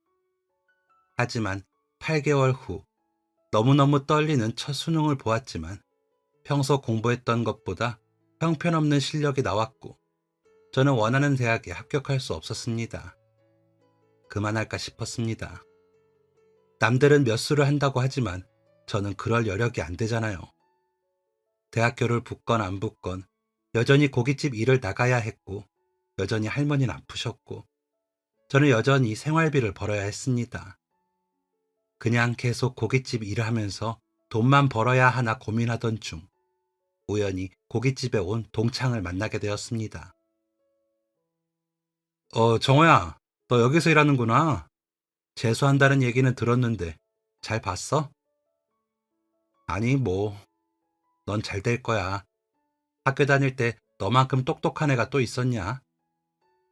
하지만 8개월 후 너무너무 떨리는 첫 수능을 보았지만 평소 공부했던 것보다 형편없는 실력이 나왔고 저는 원하는 대학에 합격할 수 없었습니다. 그만할까 싶었습니다. 남들은 몇 수를 한다고 하지만 저는 그럴 여력이 안 되잖아요. 대학교를 붙건 안 붙건 여전히 고깃집 일을 나가야 했고 여전히 할머니는 아프셨고 저는 여전히 생활비를 벌어야 했습니다. 그냥 계속 고깃집 일을 하면서 돈만 벌어야 하나 고민하던 중 우연히 고깃집에 온 동창을 만나게 되었습니다. 정호야, 너 여기서 일하는구나. 재수한다는 얘기는 들었는데 잘 봤어? 아니, 뭐, 넌 잘 될 거야. 학교 다닐 때 너만큼 똑똑한 애가 또 있었냐?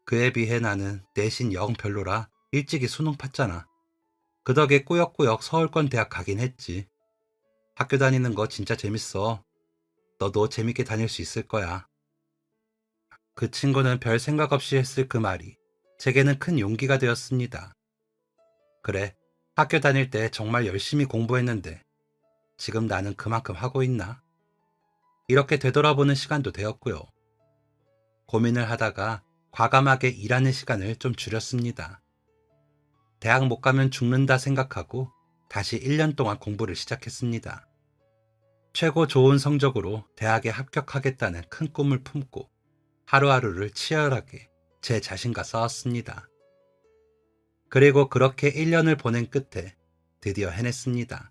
그에 비해 나는 내신 영 별로라 일찍이 수능 팠잖아. 그 덕에 꾸역꾸역 서울권 대학 가긴 했지. 학교 다니는 거 진짜 재밌어. 너도 재밌게 다닐 수 있을 거야. 그 친구는 별 생각 없이 했을 그 말이 제게는 큰 용기가 되었습니다. 그래, 학교 다닐 때 정말 열심히 공부했는데 지금 나는 그만큼 하고 있나? 이렇게 되돌아보는 시간도 되었고요. 고민을 하다가 과감하게 일하는 시간을 좀 줄였습니다. 대학 못 가면 죽는다 생각하고 다시 1년 동안 공부를 시작했습니다. 최고 좋은 성적으로 대학에 합격하겠다는 큰 꿈을 품고 하루하루를 치열하게 제 자신과 싸웠습니다. 그리고 그렇게 1년을 보낸 끝에 드디어 해냈습니다.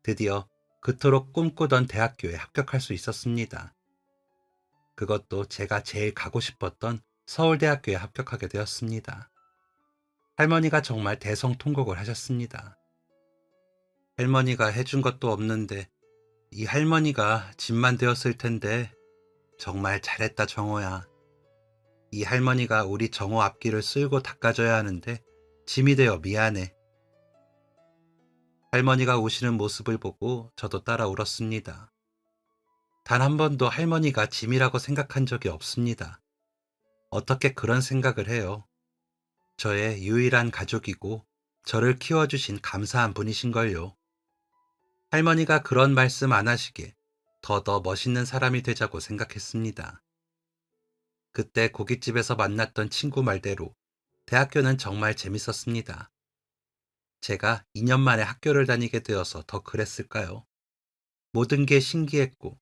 드디어 그토록 꿈꾸던 대학교에 합격할 수 있었습니다. 그것도 제가 제일 가고 싶었던 서울대학교에 합격하게 되었습니다. 할머니가 정말 대성통곡을 하셨습니다. 할머니가 해준 것도 없는데 이 할머니가 집만 되었을 텐데 정말 잘했다 정호야. 이 할머니가 우리 정호 앞길을 쓸고 닦아줘야 하는데 짐이 되어 미안해. 할머니가 우시는 모습을 보고 저도 따라 울었습니다. 단 한 번도 할머니가 짐이라고 생각한 적이 없습니다. 어떻게 그런 생각을 해요? 저의 유일한 가족이고 저를 키워주신 감사한 분이신걸요. 할머니가 그런 말씀 안 하시게 더 멋있는 사람이 되자고 생각했습니다. 그때 고깃집에서 만났던 친구 말대로 대학교는 정말 재밌었습니다. 제가 2년 만에 학교를 다니게 되어서 더 그랬을까요? 모든 게 신기했고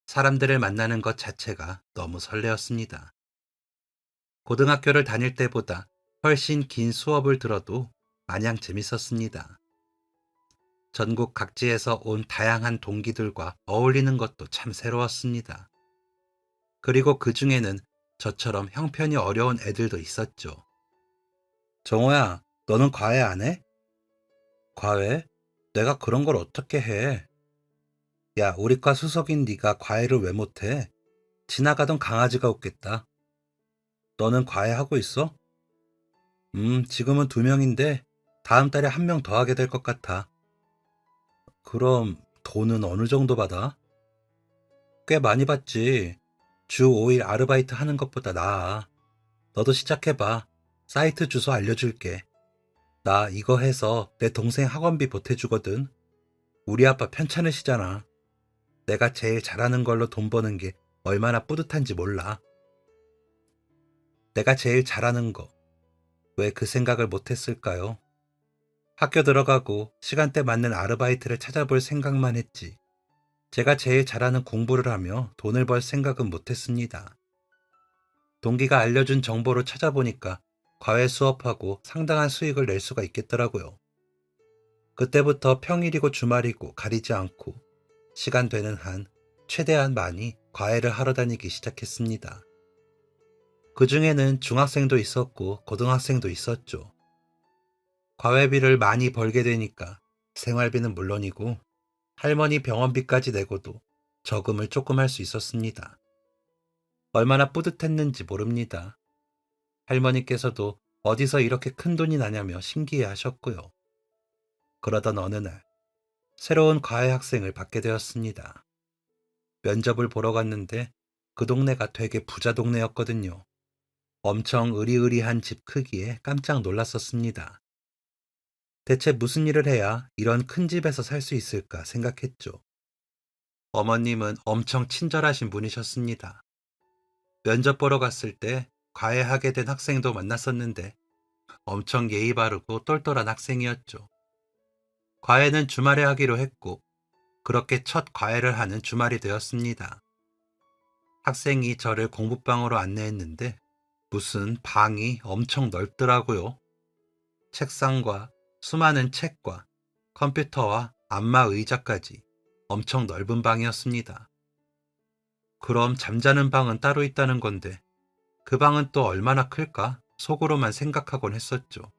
사람들을 만나는 것 자체가 너무 설레었습니다. 고등학교를 다닐 때보다 훨씬 긴 수업을 들어도 마냥 재밌었습니다. 전국 각지에서 온 다양한 동기들과 어울리는 것도 참 새로웠습니다. 그리고 그 중에는 저처럼 형편이 어려운 애들도 있었죠. 정호야, 너는 과외 안 해? 과외? 내가 그런 걸 어떻게 해? 야, 우리 과 수석인 네가 과외를 왜 못해? 지나가던 강아지가 웃겠다. 너는 과외하고 있어? 지금은 2명인데 다음 달에 1명 더 하게 될 것 같아. 그럼 돈은 어느 정도 받아? 꽤 많이 받지. 주 5일 아르바이트 하는 것보다 나아. 너도 시작해봐. 사이트 주소 알려줄게. 나 이거 해서 내 동생 학원비 보태주거든. 우리 아빠 편찮으시잖아. 내가 제일 잘하는 걸로 돈 버는 게 얼마나 뿌듯한지 몰라. 내가 제일 잘하는 거, 왜 그 생각을 못했을까요? 학교 들어가고 시간대 맞는 아르바이트를 찾아볼 생각만 했지. 제가 제일 잘하는 공부를 하며 돈을 벌 생각은 못했습니다. 동기가 알려준 정보로 찾아보니까 과외 수업하고 상당한 수익을 낼 수가 있겠더라고요. 그때부터 평일이고 주말이고 가리지 않고 시간 되는 한 최대한 많이 과외를 하러 다니기 시작했습니다. 그 중에는 중학생도 있었고 고등학생도 있었죠. 과외비를 많이 벌게 되니까 생활비는 물론이고 할머니 병원비까지 내고도 저금을 조금 할 수 있었습니다. 얼마나 뿌듯했는지 모릅니다. 할머니께서도 어디서 이렇게 큰 돈이 나냐며 신기해 하셨고요. 그러던 어느 날 새로운 과외 학생을 받게 되었습니다. 면접을 보러 갔는데 그 동네가 되게 부자 동네였거든요. 엄청 으리으리한 집 크기에 깜짝 놀랐었습니다. 대체 무슨 일을 해야 이런 큰 집에서 살 수 있을까 생각했죠. 어머님은 엄청 친절하신 분이셨습니다. 면접 보러 갔을 때 과외하게 된 학생도 만났었는데 엄청 예의 바르고 똘똘한 학생이었죠. 과외는 주말에 하기로 했고 그렇게 첫 과외를 하는 주말이 되었습니다. 학생이 저를 공부방으로 안내했는데 무슨 방이 엄청 넓더라고요. 책상과 수많은 책과 컴퓨터와 안마 의자까지 엄청 넓은 방이었습니다. 그럼 잠자는 방은 따로 있다는 건데 그 방은 또 얼마나 클까? 속으로만 생각하곤 했었죠.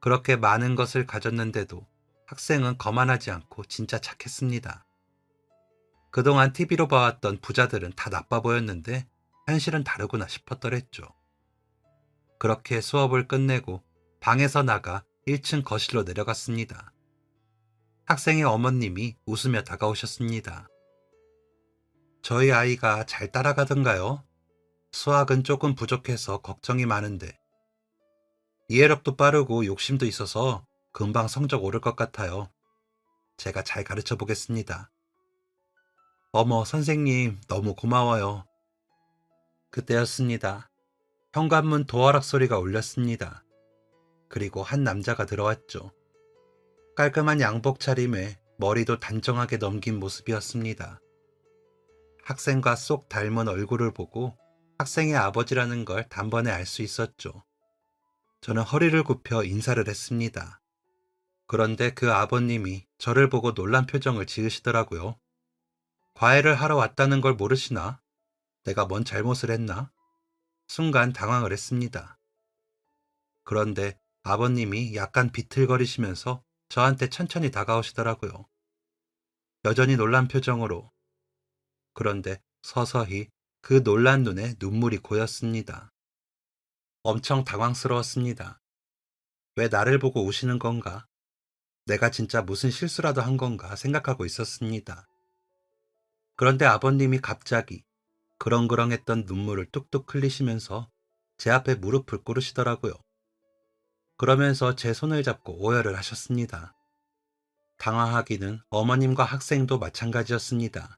그렇게 많은 것을 가졌는데도 학생은 거만하지 않고 진짜 착했습니다. 그동안 TV로 봐왔던 부자들은 다 나빠 보였는데 현실은 다르구나 싶었더랬죠. 그렇게 수업을 끝내고 방에서 나가 1층 거실로 내려갔습니다. 학생의 어머님이 웃으며 다가오셨습니다. 저희 아이가 잘 따라가던가요? 수학은 조금 부족해서 걱정이 많은데 이해력도 빠르고 욕심도 있어서 금방 성적 오를 것 같아요. 제가 잘 가르쳐 보겠습니다. 어머, 선생님, 너무 고마워요. 그때였습니다. 현관문 도어락 소리가 울렸습니다. 그리고 한 남자가 들어왔죠. 깔끔한 양복 차림에 머리도 단정하게 넘긴 모습이었습니다. 학생과 쏙 닮은 얼굴을 보고 학생의 아버지라는 걸 단번에 알 수 있었죠. 저는 허리를 굽혀 인사를 했습니다. 그런데 그 아버님이 저를 보고 놀란 표정을 지으시더라고요. 과외를 하러 왔다는 걸 모르시나? 내가 뭔 잘못을 했나? 순간 당황을 했습니다. 그런데 아버님이 약간 비틀거리시면서 저한테 천천히 다가오시더라고요. 여전히 놀란 표정으로. 그런데 서서히 그 놀란 눈에 눈물이 고였습니다. 엄청 당황스러웠습니다. 왜 나를 보고 우시는 건가? 내가 진짜 무슨 실수라도 한 건가 생각하고 있었습니다. 그런데 아버님이 갑자기 그렁그렁했던 눈물을 뚝뚝 흘리시면서 제 앞에 무릎을 꿇으시더라고요. 그러면서 제 손을 잡고 오열을 하셨습니다. 당황하기는 어머님과 학생도 마찬가지였습니다.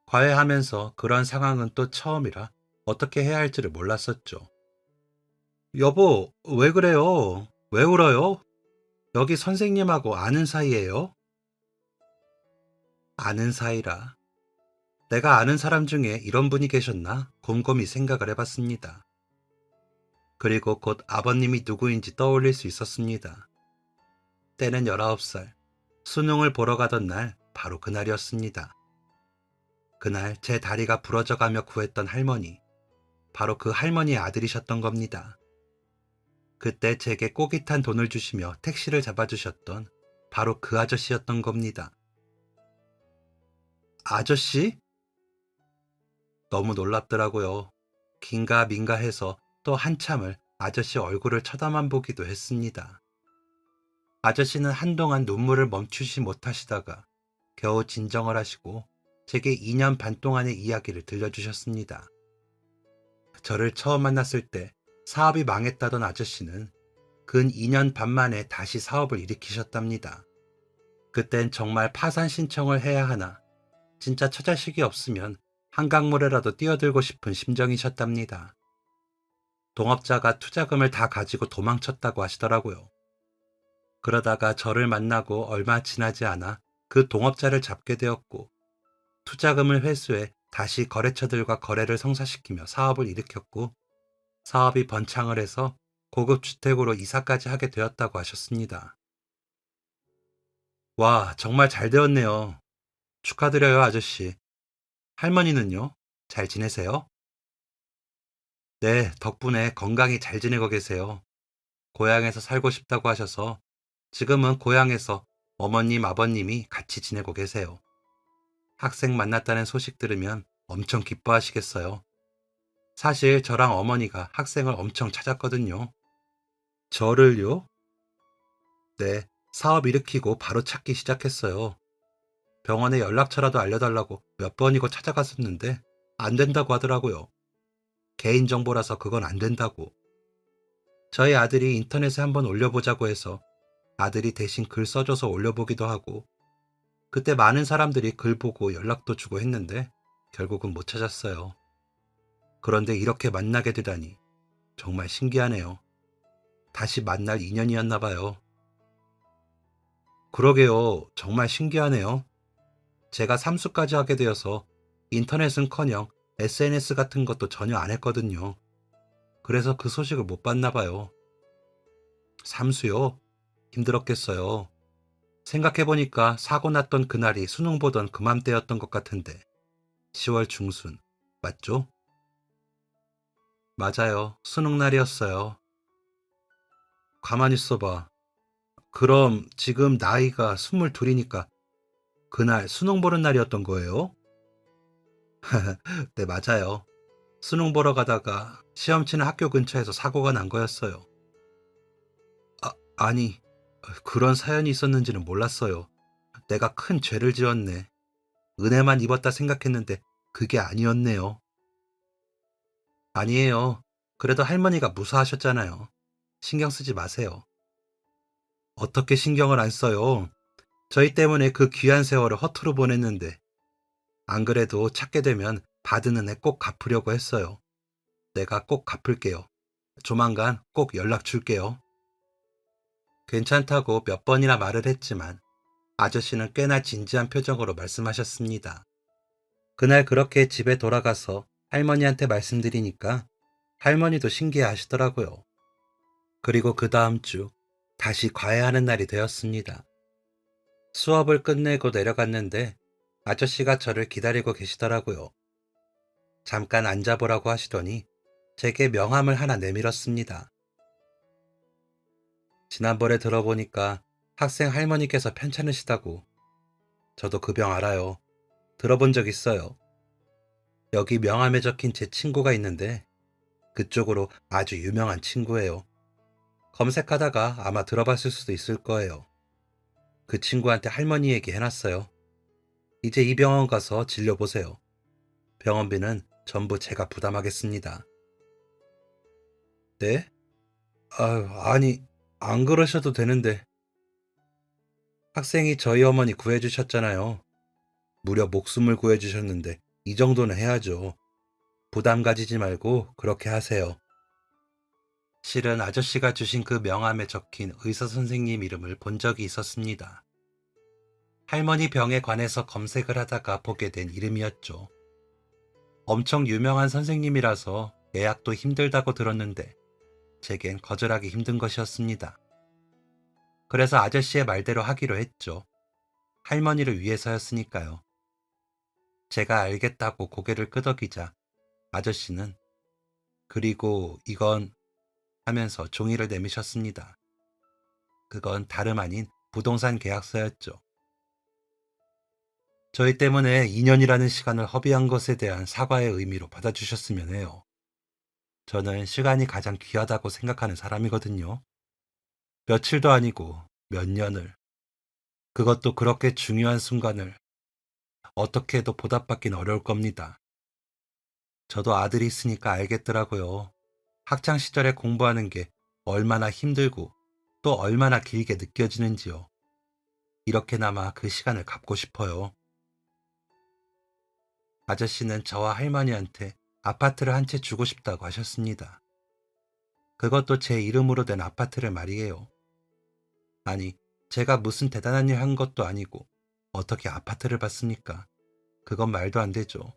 과외하면서 그런 상황은 또 처음이라 어떻게 해야 할지를 몰랐었죠. 여보, 왜 그래요? 왜 울어요? 여기 선생님하고 아는 사이예요? 아는 사이라. 내가 아는 사람 중에 이런 분이 계셨나? 곰곰이 생각을 해봤습니다. 그리고 곧 아버님이 누구인지 떠올릴 수 있었습니다. 때는 19살, 수능을 보러 가던 날, 바로 그날이었습니다. 그날 제 다리가 부러져가며 구했던 할머니, 바로 그 할머니의 아들이셨던 겁니다. 그때 제게 꼬깃한 돈을 주시며 택시를 잡아주셨던 바로 그 아저씨였던 겁니다. 아저씨? 너무 놀랍더라고요. 긴가민가 해서 또 한참을 아저씨 얼굴을 쳐다만 보기도 했습니다. 아저씨는 한동안 눈물을 멈추지 못하시다가 겨우 진정을 하시고 제게 2년 반 동안의 이야기를 들려주셨습니다. 저를 처음 만났을 때 사업이 망했다던 아저씨는 근 2년 반 만에 다시 사업을 일으키셨답니다. 그땐 정말 파산 신청을 해야 하나, 진짜 처자식이 없으면 한강물에라도 뛰어들고 싶은 심정이셨답니다. 동업자가 투자금을 다 가지고 도망쳤다고 하시더라고요. 그러다가 저를 만나고 얼마 지나지 않아 그 동업자를 잡게 되었고 투자금을 회수해 다시 거래처들과 거래를 성사시키며 사업을 일으켰고 사업이 번창을 해서 고급 주택으로 이사까지 하게 되었다고 하셨습니다. 와, 정말 잘 되었네요. 축하드려요, 아저씨. 할머니는요? 잘 지내세요? 네, 덕분에 건강히 잘 지내고 계세요. 고향에서 살고 싶다고 하셔서 지금은 고향에서 어머님, 아버님이 같이 지내고 계세요. 학생 만났다는 소식 들으면 엄청 기뻐하시겠어요. 사실 저랑 어머니가 학생을 엄청 찾았거든요. 저를요? 네, 사업 일으키고 바로 찾기 시작했어요. 병원에 연락처라도 알려달라고 몇 번이고 찾아갔었는데 안 된다고 하더라고요. 개인정보라서 그건 안 된다고. 저희 아들이 인터넷에 한번 올려보자고 해서 아들이 대신 글 써줘서 올려보기도 하고 그때 많은 사람들이 글 보고 연락도 주고 했는데 결국은 못 찾았어요. 그런데 이렇게 만나게 되다니 정말 신기하네요. 다시 만날 인연이었나 봐요. 그러게요. 정말 신기하네요. 제가 삼수까지 하게 되어서 인터넷은커녕 SNS 같은 것도 전혀 안 했거든요. 그래서 그 소식을 못 봤나 봐요. 삼수요? 힘들었겠어요. 생각해보니까 사고 났던 그날이 수능 보던 그맘때였던 것 같은데 10월 중순. 맞죠? 맞아요. 수능 날이었어요. 가만히 있어봐. 그럼 지금 나이가 22이니까 그날 수능 보는 날이었던 거예요? 네, 맞아요. 수능 보러 가다가 시험 치는 학교 근처에서 사고가 난 거였어요. 아니, 그런 사연이 있었는지는 몰랐어요. 내가 큰 죄를 지었네. 은혜만 입었다 생각했는데 그게 아니었네요. 아니에요. 그래도 할머니가 무사하셨잖아요. 신경 쓰지 마세요. 어떻게 신경을 안 써요? 저희 때문에 그 귀한 세월을 허투루 보냈는데, 안 그래도 찾게 되면 받은 은혜 꼭 갚으려고 했어요. 내가 꼭 갚을게요. 조만간 꼭 연락 줄게요. 괜찮다고 몇 번이나 말을 했지만 아저씨는 꽤나 진지한 표정으로 말씀하셨습니다. 그날 그렇게 집에 돌아가서 할머니한테 말씀드리니까 할머니도 신기해 하시더라고요. 그리고 그 다음 주 다시 과외하는 날이 되었습니다. 수업을 끝내고 내려갔는데 아저씨가 저를 기다리고 계시더라고요. 잠깐 앉아보라고 하시더니 제게 명함을 하나 내밀었습니다. 지난번에 들어보니까 학생 할머니께서 편찮으시다고. 저도 그 병 알아요. 들어본 적 있어요. 여기 명함에 적힌 제 친구가 있는데 그쪽으로 아주 유명한 친구예요. 검색하다가 아마 들어봤을 수도 있을 거예요. 그 친구한테 할머니 얘기 해놨어요. 이제 이 병원 가서 진료보세요. 병원비는 전부 제가 부담하겠습니다. 네? 아니, 안 그러셔도 되는데. 학생이 저희 어머니 구해주셨잖아요. 무려 목숨을 구해주셨는데 이 정도는 해야죠. 부담 가지지 말고 그렇게 하세요. 실은 아저씨가 주신 그 명함에 적힌 의사 선생님 이름을 본 적이 있었습니다. 할머니 병에 관해서 검색을 하다가 보게 된 이름이었죠. 엄청 유명한 선생님이라서 예약도 힘들다고 들었는데 제겐 거절하기 힘든 것이었습니다. 그래서 아저씨의 말대로 하기로 했죠. 할머니를 위해서였으니까요. 제가 알겠다고 고개를 끄덕이자 아저씨는 그리고 이건 하면서 종이를 내미셨습니다. 그건 다름 아닌 부동산 계약서였죠. 저희 때문에 2년이라는 시간을 허비한 것에 대한 사과의 의미로 받아주셨으면 해요. 저는 시간이 가장 귀하다고 생각하는 사람이거든요. 며칠도 아니고 몇 년을, 그것도 그렇게 중요한 순간을 어떻게 해도 보답받긴 어려울 겁니다. 저도 아들이 있으니까 알겠더라고요. 학창 시절에 공부하는 게 얼마나 힘들고 또 얼마나 길게 느껴지는지요. 이렇게나마 그 시간을 갚고 싶어요. 아저씨는 저와 할머니한테 아파트를 한 채 주고 싶다고 하셨습니다. 그것도 제 이름으로 된 아파트를 말이에요. 아니, 제가 무슨 대단한 일 한 것도 아니고 어떻게 아파트를 받습니까? 그건 말도 안 되죠.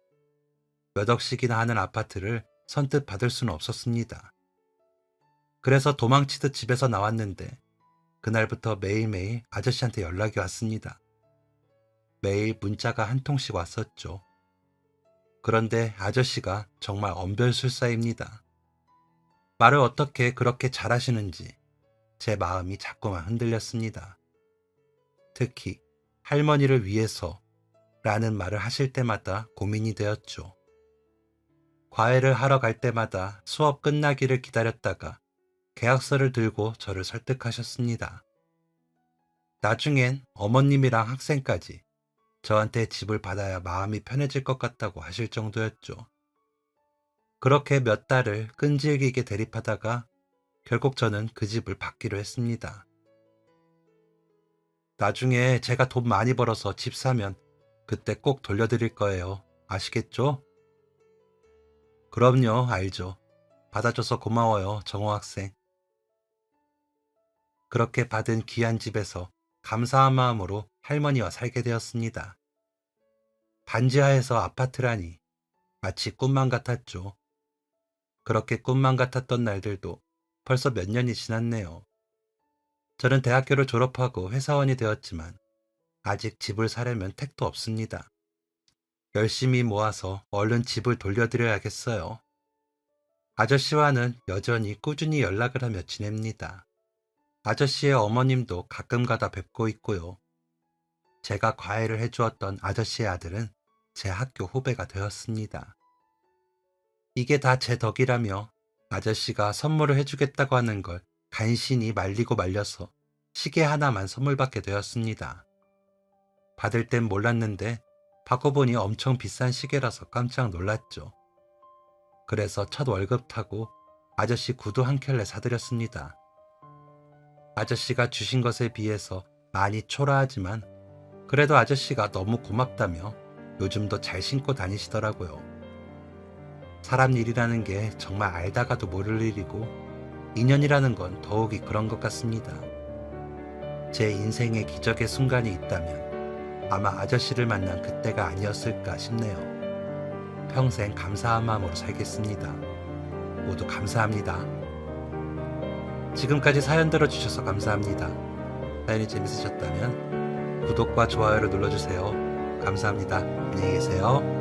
몇 억씩이나 하는 아파트를 선뜻 받을 수는 없었습니다. 그래서 도망치듯 집에서 나왔는데 그날부터 매일매일 아저씨한테 연락이 왔습니다. 매일 문자가 한 통씩 왔었죠. 그런데 아저씨가 정말 언별술사입니다. 말을 어떻게 그렇게 잘하시는지 제 마음이 자꾸만 흔들렸습니다. 특히 할머니를 위해서 라는 말을 하실 때마다 고민이 되었죠. 과외를 하러 갈 때마다 수업 끝나기를 기다렸다가 계약서를 들고 저를 설득하셨습니다. 나중엔 어머님이랑 학생까지 저한테 집을 받아야 마음이 편해질 것 같다고 하실 정도였죠. 그렇게 몇 달을 끈질기게 대립하다가 결국 저는 그 집을 받기로 했습니다. 나중에 제가 돈 많이 벌어서 집 사면 그때 꼭 돌려드릴 거예요. 아시겠죠? 그럼요, 알죠. 받아줘서 고마워요, 정호 학생. 그렇게 받은 귀한 집에서 감사한 마음으로 할머니와 살게 되었습니다. 반지하에서 아파트라니 마치 꿈만 같았죠. 그렇게 꿈만 같았던 날들도 벌써 몇 년이 지났네요. 저는 대학교를 졸업하고 회사원이 되었지만 아직 집을 사려면 택도 없습니다. 열심히 모아서 얼른 집을 돌려드려야겠어요. 아저씨와는 여전히 꾸준히 연락을 하며 지냅니다. 아저씨의 어머님도 가끔 가다 뵙고 있고요. 제가 과외를 해주었던 아저씨의 아들은 제 학교 후배가 되었습니다. 이게 다 제 덕이라며 아저씨가 선물을 해주겠다고 하는 걸 간신히 말리고 말려서 시계 하나만 선물 받게 되었습니다. 받을 땐 몰랐는데 받고 보니 엄청 비싼 시계라서 깜짝 놀랐죠. 그래서 첫 월급 타고 아저씨 구두 한 켤레 사드렸습니다. 아저씨가 주신 것에 비해서 많이 초라하지만 그래도 아저씨가 너무 고맙다며 요즘도 잘 신고 다니시더라고요. 사람 일이라는 게 정말 알다가도 모를 일이고 인연이라는 건 더욱이 그런 것 같습니다. 제 인생의 기적의 순간이 있다면 아마 아저씨를 만난 그때가 아니었을까 싶네요. 평생 감사한 마음으로 살겠습니다. 모두 감사합니다. 지금까지 사연 들어주셔서 감사합니다. 사연이 재밌으셨다면 구독과 좋아요를 눌러주세요. 감사합니다. 안녕히 계세요.